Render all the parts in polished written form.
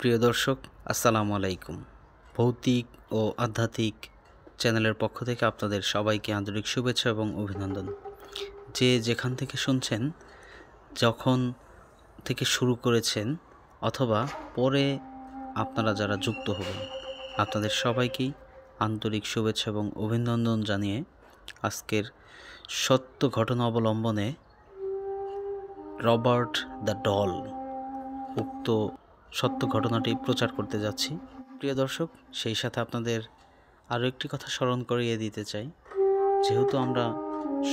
প্রিয় দর্শক, আসসালামু আলাইকুম। ভৌতিক ও আধ্যাত্মিক চ্যানেলের পক্ষ থেকে আপনাদের সবাইকে আন্তরিক শুভেচ্ছা এবং অভিনন্দন। যে যেখান থেকে শুনছেন, যখন থেকে শুরু করেছেন অথবা পরে আপনারা যারা যুক্ত হবেন, আপনাদের সবাইকেই আন্তরিক শুভেচ্ছা এবং অভিনন্দন জানিয়ে আজকের সত্য ঘটনা অবলম্বনে রবার্ট দ্য ডল উক্ত সত্য ঘটনাটি প্রচার করতে যাচ্ছি। প্রিয় দর্শক, সেই সাথে আপনাদের আরও একটি কথা স্মরণ করিয়ে দিতে চাই। যেহেতু আমরা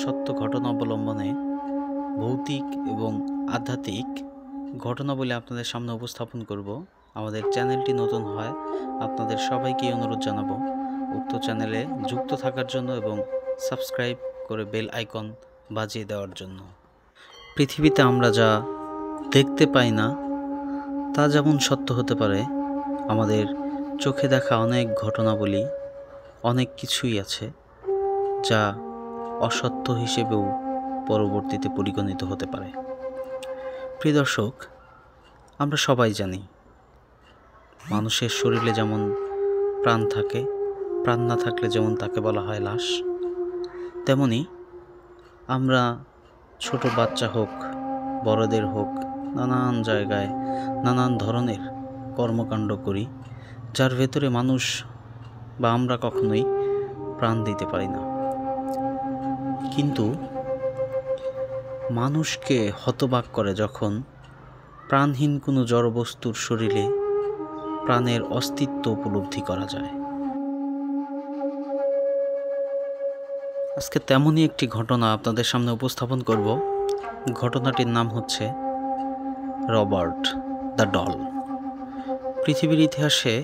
সত্য ঘটনা অবলম্বনে ভৌতিক এবং আধ্যাত্মিক ঘটনাবলী আপনাদের সামনে উপস্থাপন করব, আমাদের চ্যানেলটি নতুন হয় আপনাদের সবাইকেই অনুরোধ জানাবো উক্ত চ্যানেলে যুক্ত থাকার জন্য এবং সাবস্ক্রাইব করে বেল আইকন বাজিয়ে দেওয়ার জন্য। পৃথিবীতে আমরা যা দেখতে পাই না তা যেমন সত্য হতে পারে, আমাদের চোখে দেখা অনেক ঘটনাবলী, অনেক কিছুই আছে যা অসত্য হিসেবেও পরবর্তীতে পরিগণিত হতে পারে। প্রিয় দর্শক, আমরা সবাই জানি মানুষের শরীরে যেমন প্রাণ থাকে, প্রাণ না থাকলে যেমন তাকে বলা হয় লাশ, তেমনি আমরা ছোট বাচ্চা হোক, বড়দের হোক, নানান জায়গায় নানান ধরনের কর্মকাণ্ড করি যার ভেতরে মানুষ বা আমরা কখনোই প্রাণ দিতে পারি না। কিন্তু মানুষকে হতবাক করে যখন প্রাণহীন কোনো জড়বস্তুর শরীরে প্রাণের অস্তিত্ব উপলব্ধি করা যায়। আজকে তেমনই একটি ঘটনা আপনাদের সামনে উপস্থাপন করব। ঘটনাটির নাম হচ্ছে রবার্ট দ্য ডল। পৃথিবীর ইতিহাসে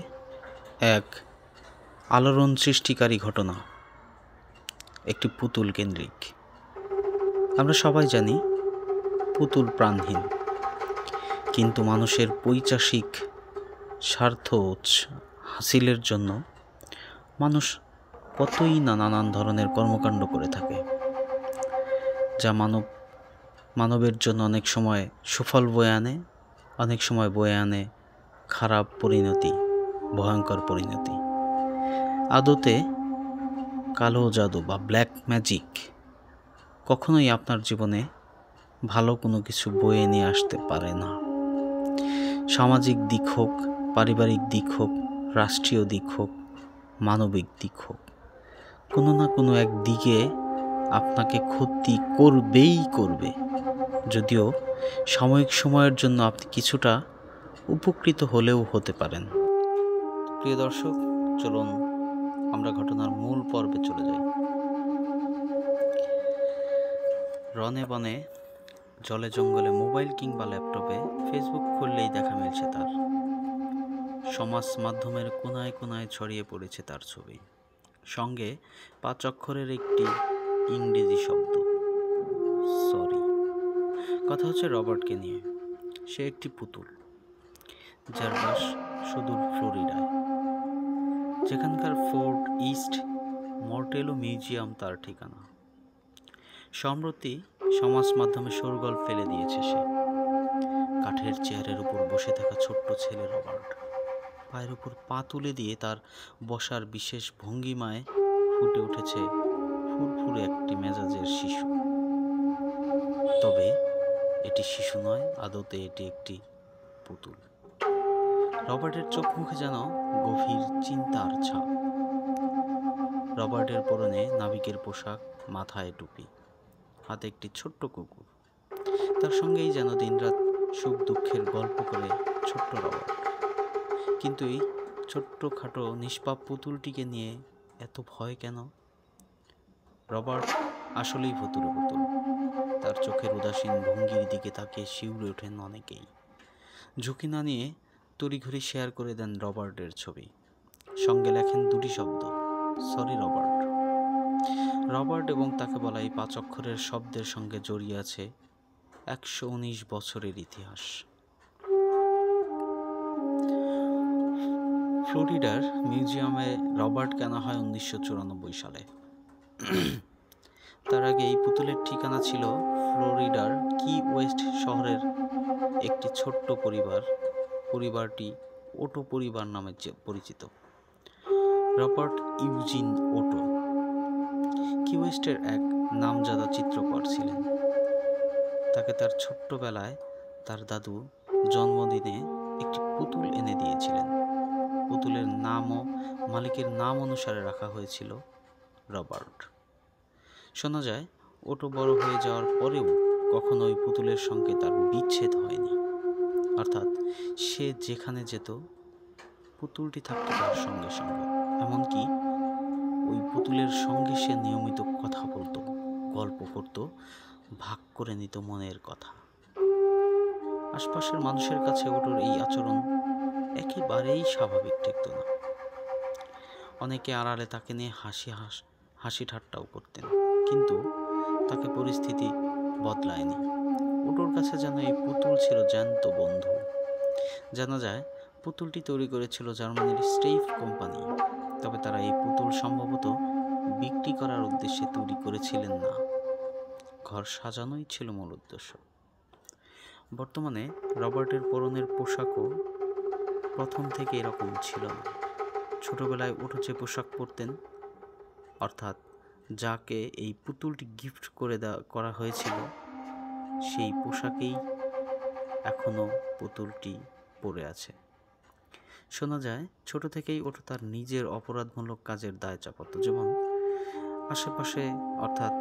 এক আলোড়ন সৃষ্টিকারী ঘটনা, একটি পুতুল কেন্দ্রিক। আমরা সবাই জানি পুতুল প্রাণহীন, কিন্তু মানুষের পৈশাচিক স্বার্থ হাসিলের জন্য মানুষ কতই না নানান ধরনের কর্মকাণ্ড করে থাকে, যা মানবের জন্য অনেক সময় সুফল বয়ে আনে, অনেক সময় বয়ে আনে খারাপ পরিণতি, ভয়ঙ্কর পরিণতি। আদতে কালো জাদু বা ব্ল্যাক ম্যাজিক কখনোই আপনার জীবনে ভালো কোনো কিছু বয়ে নিয়ে আসতে পারে না। সামাজিক দিক হোক, পারিবারিক দিক হোক, রাষ্ট্রীয় দিক হোক, মানবিক দিক হোক, কোনো না কোনো এক দিকে আপনাকে ক্ষতি করবেই করবে, যদিও সাময়িক সময়ের জন্য আপনি কিছুটা উপকৃত হলেও হতে পারেন। প্রিয় দর্শক, চলুন আমরা ঘটনার মূল পর্বে চলে যাই। রনে বনে, জলে জঙ্গলে, মোবাইল কিংবা ল্যাপটপে ফেসবুক খুললেই দেখা মিলছে তার। সমাজ মাধ্যমের কোনায় কোনায় ছড়িয়ে পড়েছে তার ছবি, সঙ্গে 5 অক্ষরের একটি ইংরেজি শব্দ, সরি। কথা হচ্ছে রবার্টকে নিয়ে। সে একটি পুতুল, যার বাস সুদূর ফ্লোরিডায়, যেখানকার ফোর্ট ইস্ট মর্টেলো মিউজিয়াম তার ঠিকানা। সম্প্রতি সমাজ মাধ্যমে শোরগোল ফেলে দিয়েছে সে। কাঠের চেয়ারের উপর বসে থাকা ছোট্ট ছেলে রবার্ট, পায়ের উপর পা তুলে দিয়ে তার বসার বিশেষ ভঙ্গিমায় ফুটে উঠেছে ফুরফুরে একটি মেজাজের শিশু। তবে এটি শিশু নয়, আদতে এটি একটি পুতুল। রবার্টের চোখ মুখে যেন গভীর চিন্তার ছাপ। রবার্টের পরনে নাবিকের পোশাক, মাথায় টুপি, হাতে একটি ছোট্ট কুকুর। তার সঙ্গেই যেন দিনরাত সুখ দুঃখের গল্প করে ছোট্ট রবার্ট। কিন্তু এই ছোট্টখাটো নিষ্পাপ পুতুলটিকে নিয়ে এত ভয় কেন? রবার্ট আসলেই ভুতুড়ে পুতুল। তার চোখের উদাসীন ভঙ্গির দিকে তাকিয়ে শিউরে ওঠেন অনেকেই। ঝুঁকি না নিয়ে তড়িঘড়ি শেয়ার করে দেন রবার্টের ছবি, সঙ্গে লেখেন 2টি শব্দ, সরি রবার্ট। রবার্ট এবং তাকে বলা এই 5 অক্ষরের শব্দের সঙ্গে জড়িয়ে আছে 119 বছরের ইতিহাস। ফ্লোরিডার মিউজিয়ামে রবার্টকে আনা হয় 1994 সালে। তার আগে এই পুতুলের ঠিকানা ছিল ফ্লোরিডার কি ওয়েস্ট শহরের একটি ছোট্ট পরিবারটি ওটো পরিবার নামে পরিচিত। রবার্ট ইউজিন ওটো কি ওয়েস্টের এক নামজাদা চিত্রকর ছিলেন। তাকে তার ছোট্টবেলায় তার দাদু জন্মদিনে একটি পুতুল এনে দিয়েছিলেন। পুতুলের নামও মালিকের নাম অনুসারে রাখা হয়েছিল রবার্ট। শোনা যায় ওটো বড় হয়ে যাওয়ার পরেও কখনো ওই পুতুলের সঙ্গে তার বিচ্ছেদ হয়নি, অর্থাৎ সে যেখানে যেত পুতুলটি থাকতো তার সঙ্গে সঙ্গে। এমনকি ওই পুতুলের সঙ্গে সে নিয়মিত কথা বলতো, গল্প করত, ভাগ করে নিত মনের কথা। আশপাশের মানুষের কাছে ওটোর এই আচরণ একেবারেই স্বাভাবিক ঠেকত না। অনেকে আড়ালে তাকে নিয়ে হাসি ঠাট্টাও করতেন, কিন্তু তাকে পরিস্থিতি বদলায়নি। ওটোর কাছে যেন এই পুতুল ছিল জ্যান্ত বন্ধু। জানা যায় পুতুলটি তৈরি করেছিল জার্মানির স্টেইফ কোম্পানি, তবে তারা এই পুতুল সম্ভবত বিক্রি করার উদ্দেশ্যে তৈরি করেছিলেন না, ঘর সাজানোই ছিল মূল উদ্দেশ্য। বর্তমানে রবার্টের পরনের পোশাকও প্রথম থেকে এরকম ছিল না। ছোটবেলায় ওটো যে পোশাক পরতেন, অর্থাৎ যাকে এই পুতুলটি গিফট করা হয়েছিল, সেই পোশাকেই এখনও পুতুলটি পরে আছে। শোনা যায় ছোট থেকেই ওটো তার নিজের অপরাধমূলক কাজের দায় চাপাত। যেমন আশেপাশে, অর্থাৎ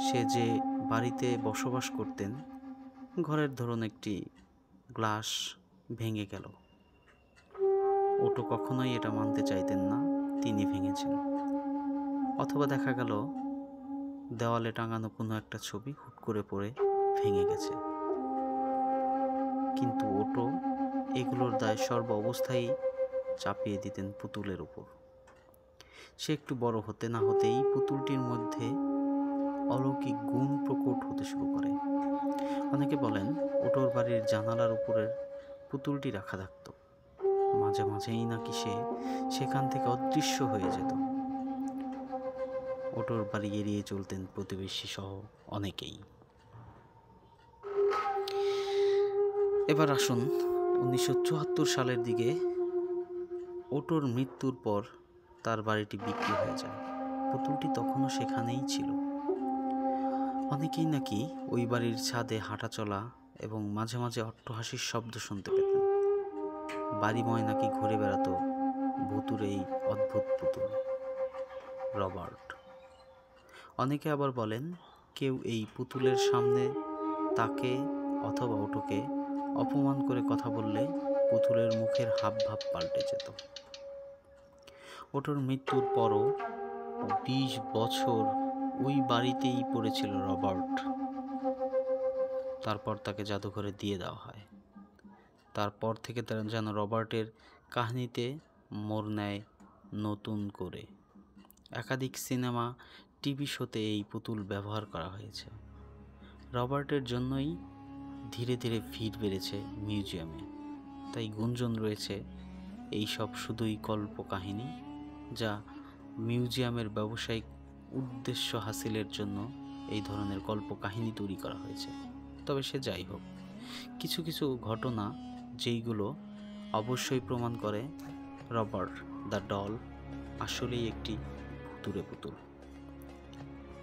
সে যে বাড়িতে বসবাস করতেন, ঘরের ধরুন একটি গ্লাস ভেঙে গেল, ওটো কখনোই এটা মানতে চাইতেন না তিনি ভেঙেছেন। অথবা দেখা গেল দেওয়ালে টাঙানো কোনো একটা ছবি হুট করে পড়ে ভেঙে গেছে, কিন্তু ওটো এগুলোর দায় সর্ব অবস্থায় চাপিয়ে দিতেন পুতুলের উপর। সে একটু বড় হতে না হতেই পুতুলটির মধ্যে অলৌকিক গুণ প্রকট হতে শুরু করে। অনেকে বলেন ওটোর বাড়ির জানালার উপরের পুতুলটি রাখা থাকত, মাঝে মাঝেই নাকি সে সেখান থেকে অদৃশ্য হয়ে যেত। ওটোর বাড়ি এড়িয়ে চলতেন প্রতিবেশী সহ অনেকেই। এবার আসুন 1974 সালের দিকে। ওটোর মৃত্যুর পর তার বাড়িটি বিক্রি হয়ে যায়। পুতুলটি তখনও সেখানেই ছিল। অনেকেই নাকি ওই বাড়ির ছাদে হাঁটাচলা এবং মাঝে মাঝে অট্টহাসির শব্দ শুনতে পেতেন। বাড়িময় নাকি ঘুরে বেড়াতো ভুতুর এই অদ্ভুত পুতুল রবার্ট। অনেকে আবার বলেন কেউ এই পুতুলের সামনে তাকে অথবা ওটোকে অপমান করে কথা বললে পুতুলের মুখের হাবভাব পাল্টে যেত। ওটোর মৃত্যুর পরও 20 বছর ওই বাড়িতেই পড়েছিল রবার্ট। তারপর তাকে জাদুঘরে দিয়ে দেওয়া হয়। তারপর থেকে তারা যেন রবার্টের কাহিনীতে মোড় নেয় নতুন করে। একাধিক সিনেমা, টিভি শোতে এই পুতুল ব্যবহার করা হয়েছে। রবার্টের জন্যই ধীরে ধীরে ভিড় বেড়েছে মিউজিয়ামে। তাই গুঞ্জন রয়েছে এইসব শুধুই কল্পকাহিনী, যা মিউজিয়ামের ব্যবসায়িক উদ্দেশ্য হাসিলের জন্য এই ধরনের কল্পকাহিনী তৈরি করা হয়েছে। তবে সে যাই হোক, কিছু কিছু ঘটনা যেইগুলো অবশ্যই প্রমাণ করে রবার্ট দ্য ডল আসলেই একটি ভুতুড়ে পুতুল।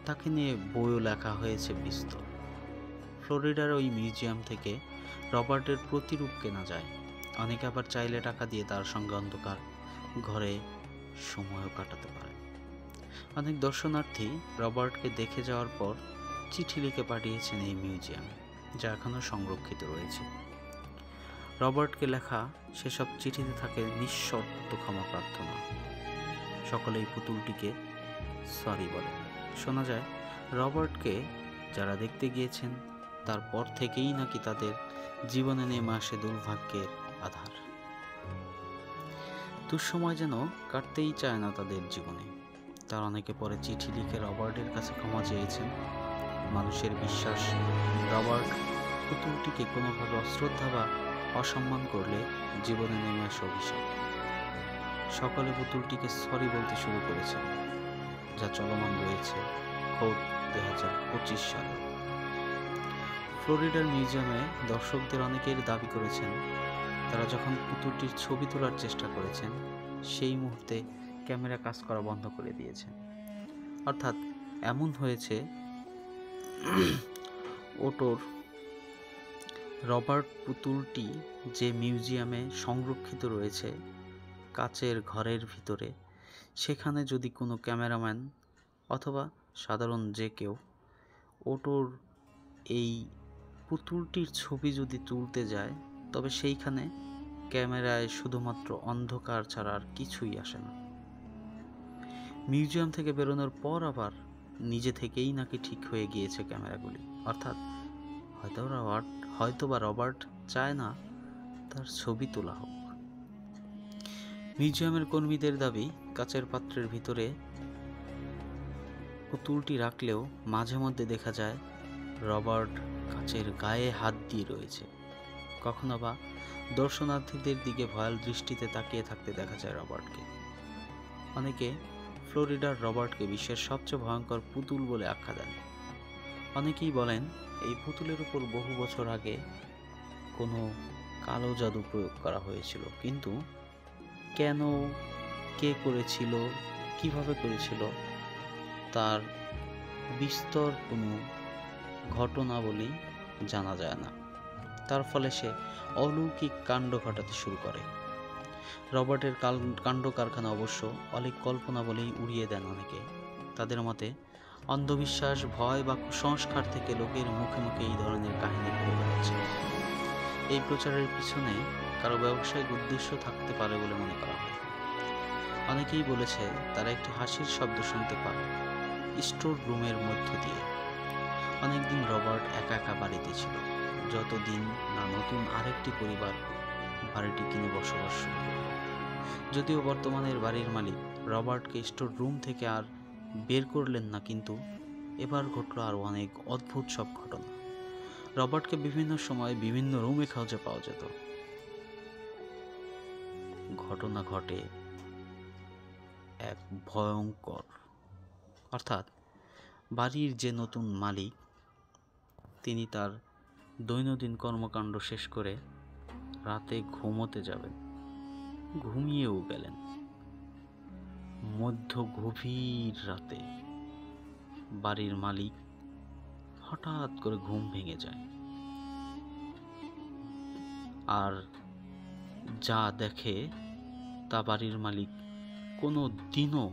তাকে নিয়ে বইও লেখা হয়েছে বিস্তর। ফ্লোরিডার ওই মিউজিয়াম থেকে রবার্টের প্রতিরূপ কেনা যায়। অনেকে আবার চাইলে টাকা দিয়ে তার সঙ্গে অন্ধকার ঘরে সময়ও কাটাতে পারে। অনেক দর্শনার্থী রবার্টকে দেখে যাওয়ার পর চিঠি লিখে পাঠিয়েছেন এই মিউজিয়ামে, যা এখনও সংরক্ষিত রয়েছে। রবার্টকে লেখা সেসব চিঠিতে থাকে নিঃশর্ত ক্ষমা প্রার্থনা। সকলেই পুতুলটিকে সরি বলে। শোনা যায় রবার্টকে যারা দেখতে গিয়েছেন তারপর থেকেই নাকি তাদের জীবনে নেমে আসে দুর্ভাগ্যের আধার। দুঃসময় যেন কাটতেই চায় না তাদের জীবনে। তার অনেকে পরে চিঠি লিখে রবার্টের কাছে ক্ষমা চেয়েছেন। মানুষের বিশ্বাস রবার্ট পুতুলটিকে কোনোভাবে অশ্রদ্ধা বা অসম্মান করলে জীবনে নেমে আসে অভিশাপ। সকলে পুতুলটিকে সরি বলতে শুরু করেছে, যা চলমান রয়েছে খোদ 2025 সালে। ফ্লোরিডার মিউজিয়ামে দর্শকদের অনেকেই দাবি করেছেন তারা যখন পুতুলটির ছবি তোলার চেষ্টা করেছেন সেই মুহূর্তে ক্যামেরা কাজ করা বন্ধ করে দিয়েছে। অর্থাৎ এমন হয়েছে ওটোর রবার্ট পুতুলটি যে মিউজিয়ামে সংরক্ষিত রয়েছে কাচের ঘরের ভিতরে, সেখানে যদি কোনো ক্যামেরাম্যান অথবা সাধারণ যে কেউ ওটোর এই পুতুলটির ছবি যদি তুলতে যায়, তবে সেইখানে ক্যামেরায় শুধুমাত্র অন্ধকার ছাড়া আর কিছুই আসে না। মিউজিয়াম থেকে বেরোনোর পর আবার নিজে থেকেই নাকি ঠিক হয়ে গিয়েছে ক্যামেরাগুলি। অর্থাৎ হয়তোবা রবার্ট চায় না তার ছবি তোলা হোক। মিউজিয়ামের কর্মীদের দাবি, কাচের পাত্রের ভিতরে পুতুলটি রাখলেও মাঝে মধ্যে দেখা যায় রবার্ট কাচের গায়ে হাত দিয়ে রয়েছে। কখনো বা দর্শনার্থীদের দিকে ভয়াল দৃষ্টিতে তাকিয়ে থাকতে দেখা যায় রবার্টকে। অনেকে ফ্লোরিডার রবার্টকে বিশ্বের সবচেয়ে ভয়ঙ্কর পুতুল বলে আখ্যা দেন। অনেকেই বলেন এই পুতুলের উপর বহু বছর আগে কোনো কালো জাদু প্রয়োগ করা হয়েছিল, কিন্তু কেন, কে করেছিল, কিভাবে করেছিল তার বিস্তর কোনো ঘটনাবলী জানা যায় না। তার ফলে সে অলৌকিক কাণ্ড ঘটাতে শুরু করে। রবার্টের কাণ্ড কারখানা অবশ্য অনেক কল্পনা বলেই উড়িয়ে দেন অনেকে। তাদের মতে অন্ধবিশ্বাস, ভয় বা কুসংস্কার থেকে লোকের মুখে মুখে এই ধরনের কাহিনী ঘুরে বেড়াচ্ছে। এই প্রচারের পিছনে কারো ব্যবসায়িক উদ্দেশ্য থাকতে পারে বলে মনে করা হয়। অনেকেই বলেছে তারা একটি হাসির শব্দ শুনতে পায় স্টোর রুমের মধ্য দিয়ে। অনেকদিন রবার্ট একা একা বাড়িতে ছিল, যতদিন না নতুন আরেকটি পরিবার বাড়িটি কিনে বসবাস শুরু করে। যদিও বর্তমানের বাড়ির মালিক রবার্টকে স্টোর রুম থেকে আর বের করলেন না, কিন্তু এবার ঘটল আরও অনেক অদ্ভুত সব ঘটনা। রবার্টকে বিভিন্ন সময় বিভিন্ন রুমে খুঁজে পাওয়া যেত। ঘটনা ঘটে এক ভয়ঙ্কর, অর্থাৎ বাড়ির যে নতুন মালিক তিনি তার দৈনন্দিন কর্মকাণ্ড শেষ করে রাতে ঘুমোতে যাবেন, ঘুমিয়েও গেলেন। মধ্য গভীর রাতে বাড়ির মালিক হঠাৎ করে ঘুম ভেঙে যায়, আর যা দেখে তা বাড়ির মালিক কোনো দিনও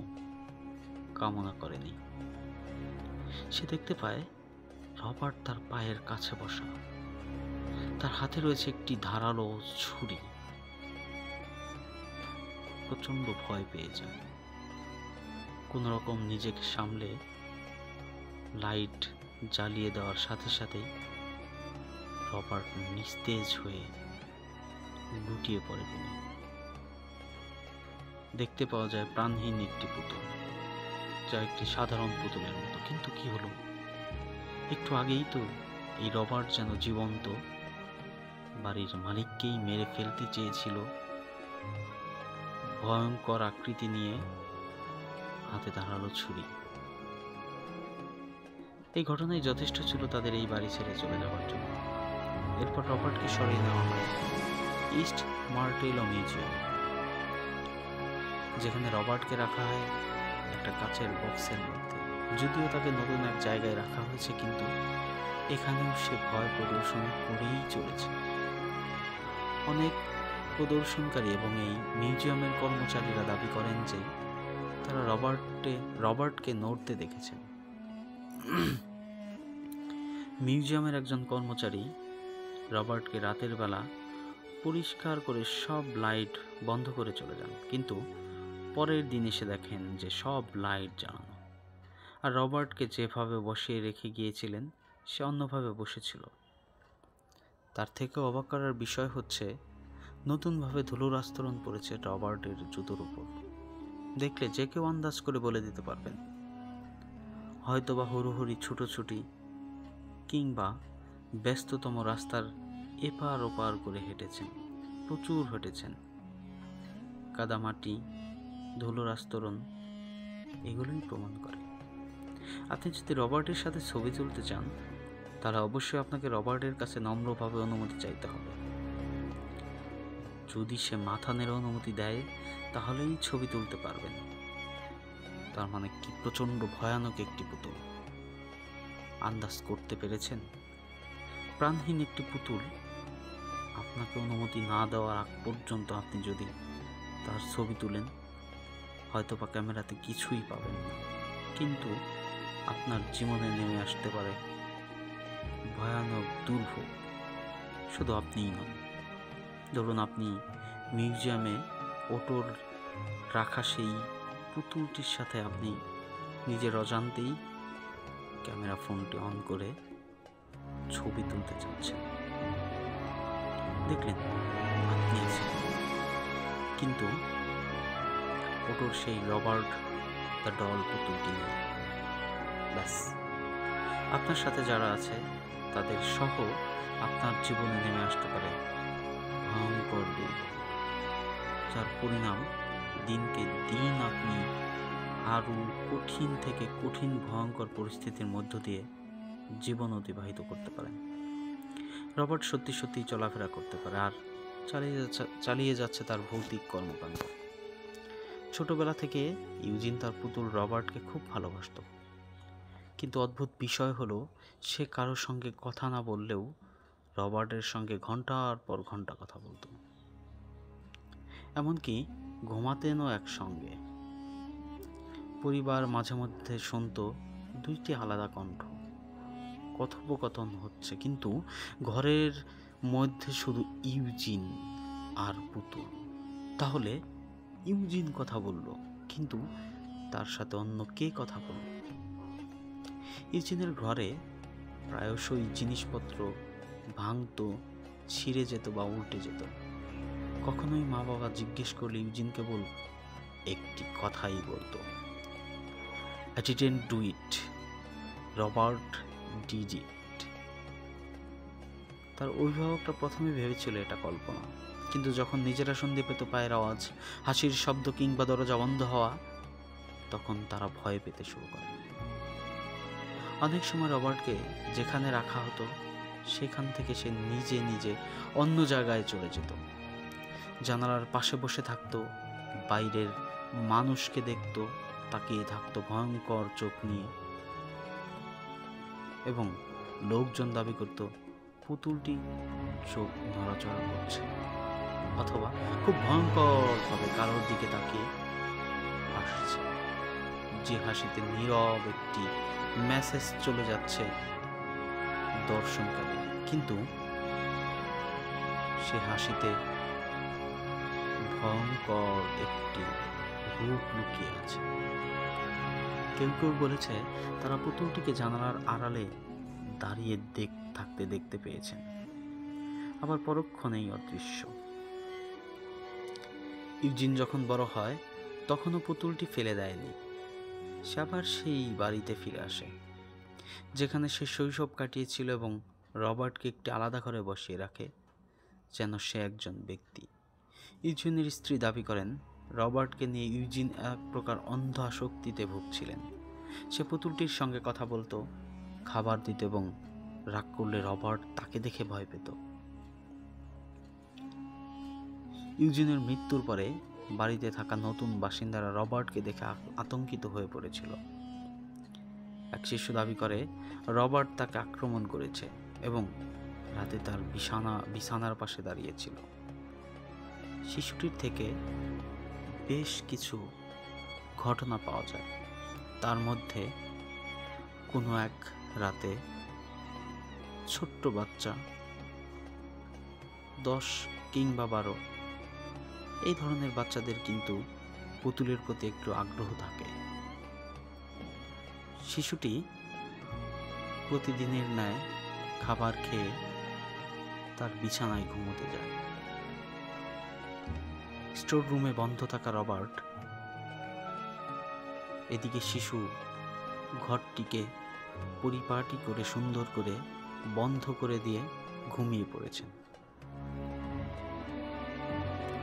কামনা করেনি। সে দেখতে পায় রবার্ট তার পায়ের কাছে বসা, তার হাতে রয়েছে একটি ধারালো ছুরি। প্রচন্ড ভয় পেয়ে যায়। কোনো রকম নিজেকে সামলে লাইট জ্বালিয়ে দেওয়ার সাথে সাথেই রবার্ট নিস্তেজ হয়ে লুটিয়ে পড়ে ভূমি। দেখতে পাওয়া যায় প্রাণহীন একটি পুতুল, যা একটি সাধারণ পুতুলের মতো। কিন্তু কি হলো, একটু আগেই তো এই রবার্ট যেন জীবন্ত বাড়ির মালিককেই মেরে ফেলতে চেয়েছিল, ভয়ঙ্কর আকৃতি নিয়ে হাতে ধারালো ছুরি। এই ঘটনাই যথেষ্ট ছিল তাদের এই বাড়ি ছেড়ে চলে যাওয়ার জন্য। এরপর রবার্টকে সরিয়ে নেওয়া হয় ইস্ট মার্টেলো মিউজিয়াম, যেখানে রবার্টকে রাখা হয় একটা কাচের বক্সের মধ্যে। যদিও তাকে নতুন এক জায়গায় রাখা হয়েছে, কিন্তু এখানেও সে ভয় প্রদর্শন করেই চলেছে। অনেক প্রদর্শনকারী এবং এই মিউজিয়ামের কর্মচারীরা দাবি করেন যে তারা রবার্টকে নড়তে দেখেছেন। মিউজিয়ামের একজন কর্মচারী রবার্টকে রাতের বেলা পরিষ্কার করে সব লাইট বন্ধ করে চলে যান, কিন্তু পরের দিন এসে দেখেন যে সব লাইট জ্বালানো, আর রবার্টকে যেভাবে বসিয়ে রেখে গিয়েছিলেন সে অন্যভাবে বসেছিল। তার থেকে অবাক করার বিষয় হচ্ছে নতুনভাবে ধুলোর আস্তরণ পড়েছে রবার্টের জুতোর উপর। দেখলে যে কেউ আন্দাজ করে বলে দিতে পারবেন, হয়তোবা হুড়োহুড়ি ছুটোছুটি কিংবা ব্যস্ততম রাস্তার এপার ওপার করে হেঁটেছেন, প্রচুর হেঁটেছেন। কাদামাটি, ধুলোর আস্তরণ এগুলোই প্রমাণ করে। আপনি যদি রবার্টের সাথে ছবি তুলতে চান, তাহলে অবশ্যই আপনাকে রবার্টের কাছে নম্রভাবে অনুমতি চাইতে হবে। যদি সে মাথা নেড়ে অনুমতি দেয় তাহলেই ছবি তুলতে পারবেন। তার মানে কি প্রচণ্ড ভয়ানক একটি পুতুল। আন্দাজ করতে পেরেছেন? প্রাণহীন একটি পুতুল আপনাকে অনুমতি না দেওয়ার আগ পর্যন্ত আপনি যদি তার ছবি তুলেন, হয়তোবা ক্যামেরাতে কিছুই পাবেন না, কিন্তু আপনার জীবনে নেমে আসতে পারে ভয়ানক দুর্ভোগ। শুধু আপনিই নন, ধরুন আপনি মিউজিয়ামে ওটোর রাখা সেই পুতুলটির সাথে আপনি নিজের অজান্তেই ক্যামেরা ফোনটি অন করে ছবি তুলতে চাচ্ছেন। দেখলেন আপনি আছেন, কিন্তু ওটোর সেই রবার্ট দ্য ডল পুতুলটি নেই। ব্যাস, আপনার সাথে যারা আছে তাদের সহ আপনার জীবনে নেমে আসতে পারে ভয়ঙ্কর দুর্ভোগ, যার পরিণাম দিনকে দিন আপনি আরও কঠিন থেকে কঠিন ভয়ঙ্কর পরিস্থিতির মধ্য দিয়ে জীবন অতিবাহিত করতে পারেন। রবার্ট সত্যি সত্যি চলাফেরা করতে পারে আর চালিয়ে যাচ্ছে তার ভৌতিক কর্মকাণ্ড। ছোটবেলা থেকে ইউজিন তার পুতুল রবার্টকে খুব ভালোবাসত, কিন্তু অদ্ভুত বিষয় হলো সে কারোর সঙ্গে কথা না বললেও রবার্টের সঙ্গে ঘন্টার পর ঘন্টা কথা বলতো। এমনকি ঘুমাতেনও একসঙ্গে। পরিবার মাঝে মধ্যে শুনত দুইটি আলাদা কণ্ঠ, কথোপকথন হচ্ছে, কিন্তু ঘরের মধ্যে শুধু ইউজিন আর পুতুল। তাহলে ইউজিন কথা বলল, কিন্তু তার সাথে অন্য কে কথা বলল? ইউজিনের ঘরে প্রায়শই জিনিসপত্র ভাঙতো, ছিঁড়ে যেত বা উল্টে যেত। কখনোই মা বাবা জিজ্ঞেস করলে ইউজিন কেবল একটি কথাই বলতো, I didn't do it, Robert did it। তার অভিভাবকরা প্রথমে ভেবেছিল এটা কল্পনা, কিন্তু যখন নিজেরা শুনতে পেত পায়ের আওয়াজ, হাসির শব্দ কিংবা দরজা বন্ধ হওয়া, তখন তারা ভয় পেতে শুরু করে। অনেক সময় রবার্টকে যেখানে রাখা হতো সেখান থেকে সে নিজে নিজে অন্য জায়গায় চলে যেত। জানালার পাশে বসে থাকতো, বাইরের মানুষকে দেখতো, তাকিয়ে থাকতো ভয়ঙ্কর চোখ নিয়ে, এবং লোকজন দাবি করত পুতুলটি চোখ নড়াচড়া করছে, অথবা খুব ভয়ঙ্করভাবে কারোর দিকে তাকিয়ে হাসছে, যে হাসিতে নীরব একটি মেসেজ চলে যাচ্ছে দর্শনকারী, কিন্তু সে হাসিতে ভয়ঙ্কর একটি রূপ লুকিয়ে আছে। কেউ কেউ বলেছে তারা পুতুলটিকে জানালার আড়ালে দাঁড়িয়ে থাকতে দেখতে পেয়েছেন, আবার পরক্ষণেই অদৃশ্য। ইউজিন যখন বড় হয় তখনও পুতুলটি ফেলে দেয়নি, সে আবার সেই বাড়িতে ফিরে আসে যেখানে সে শৈশব কাটিয়েছিল, এবং রবার্টকে একটি আলাদা ঘরে বসিয়ে রাখে যেন সে একজন ব্যক্তি। ইউজিনের স্ত্রী দাবি করেন রবার্টকে নিয়ে ইউজিন এক প্রকার অন্ধ আসক্তিতে ভুগছিলেন। সে পুতুলটির সঙ্গে কথা বলতো, খাবার দিত, এবং রাগ করলে রবার্ট তাকে দেখে ভয় পেত। ইউজিনের মৃত্যুর পরে বাড়িতে থাকা নতুন বাসিন্দারা রবার্টকে দেখে আতঙ্কিত হয়ে পড়েছিল। এক শিশু দাবি করে রবার্ট তাকে আক্রমণ করেছে এবং রাতে তার বিছানার পাশে দাঁড়িয়েছিল। শিশুটির থেকে বেশ কিছু ঘটনা পাওয়া যায়, তার মধ্যে কোনো এক রাতে ছোট্ট বাচ্চা 10 কিংবা 12 এই ধরনের বাচ্চাদের কিন্তু পুতুলের প্রতি একটু আগ্রহ থাকে। শিশুটি প্রতিদিনের ন্যায় খাবার খেয়ে তার বিছানায় ঘুমোতে যায়। স্টোর রুমে বন্ধ থাকা রবার্ট এদিকে শিশু ঘরটিকে পরিপাটি করে সুন্দর করে বন্ধ করে দিয়ে ঘুমিয়ে পড়েছেন।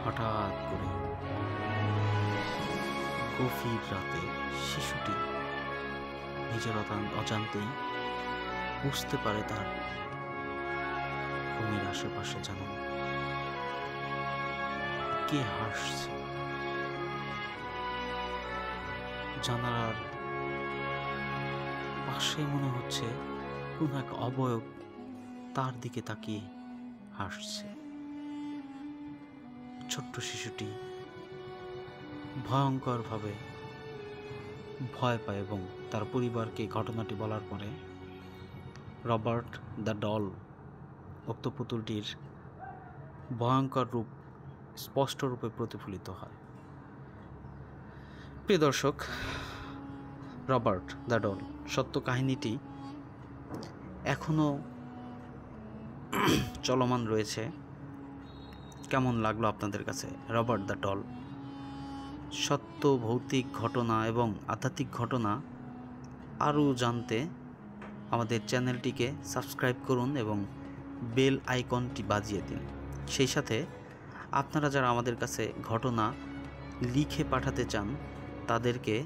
হঠাৎ করে গভীর রাতে শিশুটি নিজের অজান্তেই বুঝতে পারে তার ঘুমের আশেপাশে যেন কে হাসছে। জানালার পাশে মনে হচ্ছে কোন এক অবয়ব তার দিকে তাকিয়ে হাসছে। ছোট্ট শিশুটি ভয়ঙ্করভাবে ভয় পায় এবং তার পরিবারকে ঘটনাটি বলার পরে রবার্ট দ্য ডল উক্ত পুতুলটির ভয়ঙ্কর রূপ স্পষ্ট রূপে প্রতিফলিত হয়। প্রিয় দর্শক, রবার্ট দ্য ডল সত্য কাহিনীটি এখনো চলমান রয়েছে। কেমন লাগলো আপনাদের কাছে রবার্ট দ্য ডল? সত্য ভৌতিক ঘটনা এবং আধ্যাত্মিক ঘটনা আরও জানতে আমাদের চ্যানেলটিকে সাবস্ক্রাইব করুন এবং বেল আইকনটি বাজিয়ে দিন। সেই সাথে আপনারা যারা আমাদের কাছে ঘটনা লিখে পাঠাতে চান তাদেরকে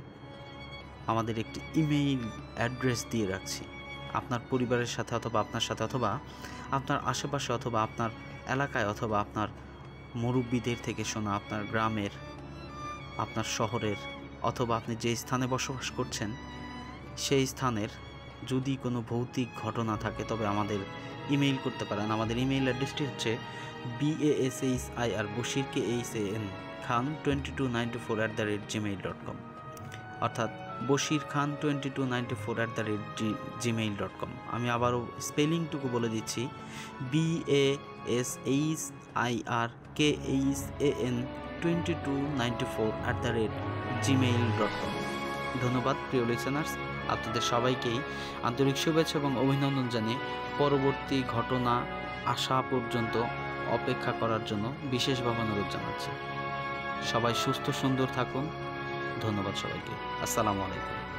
আমাদের একটি ইমেইল অ্যাড্রেস দিয়ে রাখছি। আপনার পরিবারের সাথে অথবা আপনার সাথে অথবা আপনার আশেপাশে অথবা আপনার এলাকায় অথবা আপনার মুরব্বীদের থেকে শোনা, আপনার গ্রামের, আপনার শহরের অথবা আপনি যে স্থানে বসবাস করছেন সেই স্থানের যদি কোনো ভৌতিক ঘটনা থাকে তবে আমাদের ইমেইল করতে পারেন। আমাদের ইমেইল অ্যাড্রেসটি হচ্ছে BASHIR বশির KHAN2294@gmail.com, অর্থাৎ bashirkhan2294@gmail.com। আমি আবারও স্পেলিংটুকু বলে দিচ্ছি, BASHIR KHAN2294@gmail.com। ধন্যবাদ প্রিয় লিসেনার্স, আপনাদের সবাইকেই আন্তরিক শুভেচ্ছা এবং অভিনন্দন জানিয়ে পরবর্তী ঘটনা আসা পর্যন্ত অপেক্ষা করার জন্য বিশেষভাবে অনুরোধ জানাচ্ছি। সবাই সুস্থ সুন্দর থাকুন। ধন্যবাদ সবাইকে। আসসালামু আলাইকুম।